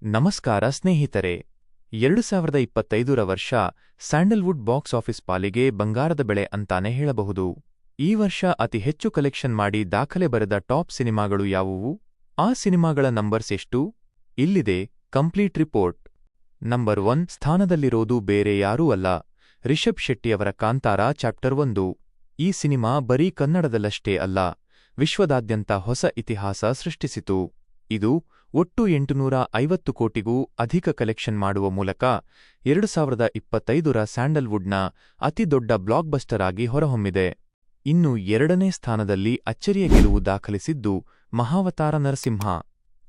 ನಮಸ್ಕಾರ ಸ್ನೇಹಿತರೆ. 2025ರ ವರ್ಷ ಸ್ಯಾಂಡಲ್ವುಡ್ ಬಾಕ್ಸ್ ಆಫೀಸ್ ಪಾಲಿಗೆ ಬಂಗಾರದ ಬೆಳೆ ಅಂತಾನೆ ಹೇಳಬಹುದು. ಈ ವರ್ಷ ಅತಿ ಹೆಚ್ಚು ಕಲೆಕ್ಷನ್ ಮಾಡಿ ದಾಖಲೆ ಬರೆದ ಟಾಪ್ ಸಿನಿಮಾಗಳು ಯಾವುವು? ಆ ಸಿನಿಮಾಗಳ ನಂಬರ್ಸ್ ಎಷ್ಟು? ಇಲ್ಲಿದೆ ಕಂಪ್ಲೀಟ್ ರಿಪೋರ್ಟ್. ನಂಬರ್ 1 ಸ್ಥಾನದಲ್ಲಿರೋದು ಬೇರೆ ಯಾರೂ ಅಲ್ಲ, ರಿಷಬ್ ಶೆಟ್ಟಿಯವರ ಕಾಂತಾರ ಚಾಪ್ಟರ್ 1. ಈ ಸಿನಿಮಾ ಬರೀ ಕನ್ನಡದಲ್ಲಷ್ಟೇ ಅಲ್ಲ, ವಿಶ್ವದಾದ್ಯಂತ ಹೊಸ ಇತಿಹಾಸ ಸೃಷ್ಟಿಸಿತು. ಇದು ಒಟ್ಟು 850 ಕೋಟಿಗೂ ಅಧಿಕ ಕಲೆಕ್ಷನ್ ಮಾಡುವ ಮೂಲಕ 2025ರ ಸ್ಯಾಂಡಲ್ವುಡ್ನ ಅತಿದೊಡ್ಡ ಬ್ಲಾಕ್ಬಸ್ಟರ್ ಆಗಿ ಹೊರಹೊಮ್ಮಿದೆ. ಇನ್ನು 2ನೇ ಸ್ಥಾನದಲ್ಲಿ ಅಚ್ಚರಿಯ ಗೆಲುವು ದಾಖಲಿಸಿದ್ದು ಮಹಾವತಾರ ನರಸಿಂಹ.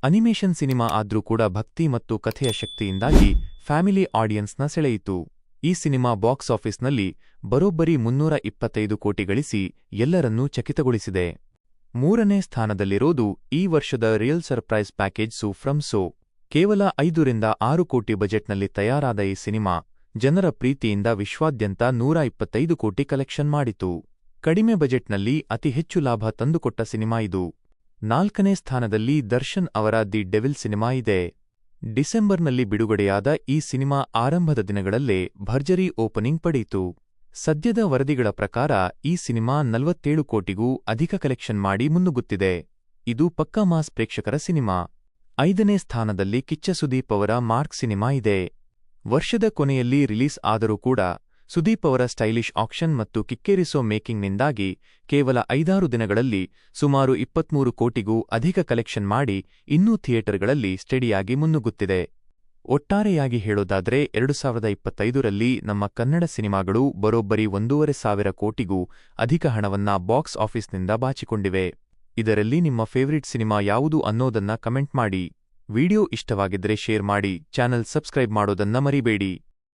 ಅನಿಮೇಷನ್ ಸಿನಿಮಾ ಆದ್ರೂ ಕೂಡ ಭಕ್ತಿ ಮತ್ತು ಕಥೆಯ ಶಕ್ತಿಯಿಂದಾಗಿ ಫ್ಯಾಮಿಲಿ ಆಡಿಯನ್ಸ್ನ ಸೆಳೆಯಿತು. ಈ ಸಿನಿಮಾ ಬಾಕ್ಸ್ ಆಫೀಸ್ನಲ್ಲಿ ಬರೋಬ್ಬರಿ 325 ಕೋಟಿ ಗಳಿಸಿ ಎಲ್ಲರನ್ನೂ ಚಕಿತಗೊಳಿಸಿದೆ. 3ನೇ ಸ್ಥಾನದಲ್ಲಿರೋದು ಈ ವರ್ಷದ real surprise package so from so. ಕೇವಲ 5 ರಿಂದ 6 ಕೋಟಿ ಬಜೆಟ್ನಲ್ಲಿ ತಯಾರಾದ ಈ ಸಿನಿಮಾ ಜನರ ಪ್ರೀತಿಯಿಂದ ವಿಶ್ವಾದ್ಯಂತ 125 ಕೋಟಿ ಕಲೆಕ್ಷನ್ ಮಾಡಿತು. ಕಡಿಮೆ ಬಜೆಟ್ನಲ್ಲಿ ಅತಿ ಹೆಚ್ಚು ಲಾಭ ತಂದುಕೊಟ್ಟ ಸಿನಿಮಾ ಇದು. 4ನೇ ಸ್ಥಾನದಲ್ಲಿ ದರ್ಶನ್ ಅವರ ದಿ ಡೆವಿಲ್ ಸಿನಿಮಾ ಇದೆ. ಡಿಸೆಂಬರ್ನಲ್ಲಿ ಬಿಡುಗಡೆಯಾದ ಈ ಸಿನಿಮಾ ಆರಂಭದ ದಿನಗಳಲ್ಲೇ ಭರ್ಜರಿ ಓಪನಿಂಗ್ ಪಡೆಯಿತು. ಸದ್ಯದ ವರದಿಗಳ ಪ್ರಕಾರ ಈ ಸಿನಿಮಾ 47 ಕೋಟಿಗೂ ಅಧಿಕ ಕಲೆಕ್ಷನ್ ಮಾಡಿ ಮುನ್ನುಗ್ಗುತ್ತಿದೆ. ಇದು ಪಕ್ಕಾ ಮಾಸ್ ಪ್ರೇಕ್ಷಕರ ಸಿನಿಮಾ. 5ನೇ ಸ್ಥಾನದಲ್ಲಿ ಕಿಚ್ಚ ಸುದೀಪ್ ಅವರ ಮಾರ್ಕ್ ಸಿನಿಮಾ ಇದೆ. ವರ್ಷದ ಕೊನೆಯಲ್ಲಿ ರಿಲೀಸ್ ಆದರೂ ಕೂಡ ಸುದೀಪ್ ಅವರ ಸ್ಟೈಲಿಶ್ ಆಕ್ಷನ್ ಮತ್ತು ಕಿಕ್ಕೇರಿಸೋ ಮೇಕಿಂಗ್ನಿಂದಾಗಿ ಕೇವಲ 5-6 ದಿನಗಳಲ್ಲಿ ಸುಮಾರು 23 ಕೋಟಿಗೂ ಅಧಿಕ ಕಲೆಕ್ಷನ್ ಮಾಡಿ ಇನ್ನೂ ಥಿಯೇಟರ್ಗಳಲ್ಲಿ ಸ್ಟೆಡಿಯಾಗಿ ಮುನ್ನುಗ್ಗುತ್ತಿದೆ. ಒಟ್ಟಾರೆಯಾಗಿ ಹೇಳೋದಾದ್ರೆ 2025ರಲ್ಲಿ ನಮ್ಮ ಕನ್ನಡ ಸಿನಿಮಾಗಳು ಬರೋಬ್ಬರಿ 1,500 ಕೋಟಿಗೂ ಅಧಿಕ ಹಣವನ್ನ ಬಾಕ್ಸ್ ಆಫೀಸ್ನಿಂದ ಬಾಚಿಕೊಂಡಿವೆ. ಇದರಲ್ಲಿ ನಿಮ್ಮ ಫೇವರಿಟ್ ಸಿನಿಮಾ ಯಾವುದು ಅನ್ನೋದನ್ನ ಕಮೆಂಟ್ ಮಾಡಿ. ವಿಡಿಯೋ ಇಷ್ಟವಾಗಿದ್ರೆ ಶೇರ್ ಮಾಡಿ, ಚಾನೆಲ್ ಸಬ್ಸ್ಕ್ರೈಬ್ ಮಾಡೋದನ್ನ ಮರಿಬೇಡಿ.